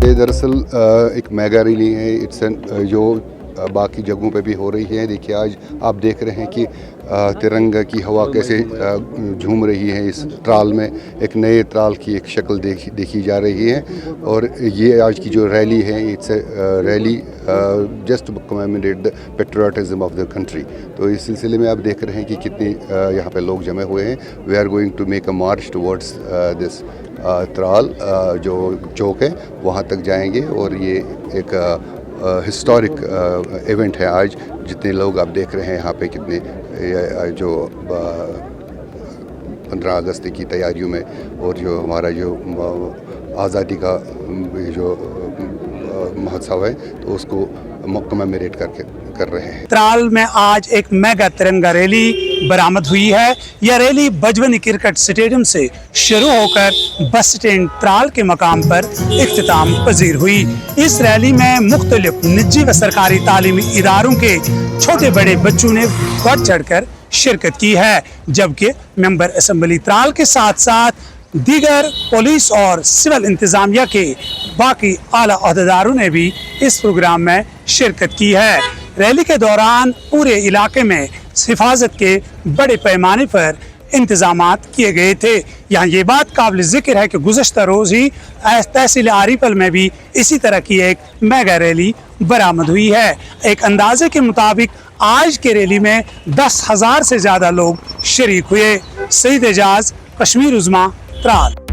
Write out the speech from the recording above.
पे दरअसल एक मेगा रैली है। इट्स जो बाकी जगहों पे भी हो रही है। देखिए आज आप देख रहे हैं कि तिरंगा की हवा कैसे झूम रही है। इस ट्राल में एक नए ट्राल की एक शक्ल देखी जा रही है। और ये आज की जो रैली है, it's rally just to commemorate the patriotism of the country. तो इस सिलसिले में आप देख रहे हैं कि कितने यहाँ पे लोग जमे हुए हैं। We are going to make a march towards this Tral जो चौक है, वहाँ तक जाएंगे। और ये एक हिस्टोरिक इवेंट है आज। जितने लोग आप देख रहे हैं यहाँ पे, कितने जो 15 अगस्त की तैयारियों में और जो हमारा जो आज़ादी का जो महोत्सव है, तो उसको कमेमोरेट कर रहे हैं। त्राल में आज एक मेगा तिरंगा रैली बरामद हुई है। यह रैली बजवनी क्रिकेट स्टेडियम से शुरू होकर बस स्टैंड त्राल के मकाम पर इख्तिताम पजीर हुई। इस रैली में मुख्तलिफ निजी व सरकारी तालीमी इदारों के छोटे बड़े बच्चों ने बढ़ चढ़कर शिरकत की है, जबकि मेंबर असेंबली त्राल के साथ साथ दीगर पुलिस और सिविल इंतजामिया के बाकी आला अहदेदारों ने भी इस प्रोग्राम में शिरकत की है। रैली के दौरान पूरे इलाके में हिफाजत के बड़े पैमाने पर इंतजामात किए गए थे। यहाँ ये बात काबिल जिक्र है कि गुज़श्ता रोज़ ही तहसील आरिपल में भी इसी तरह की एक मेगा रैली बरामद हुई है। एक अंदाजे के मुताबिक आज के रैली में 10,000 से ज़्यादा लोग शरीक हुए। सईद एजाज, कश्मीर उज़्मा, त्राल।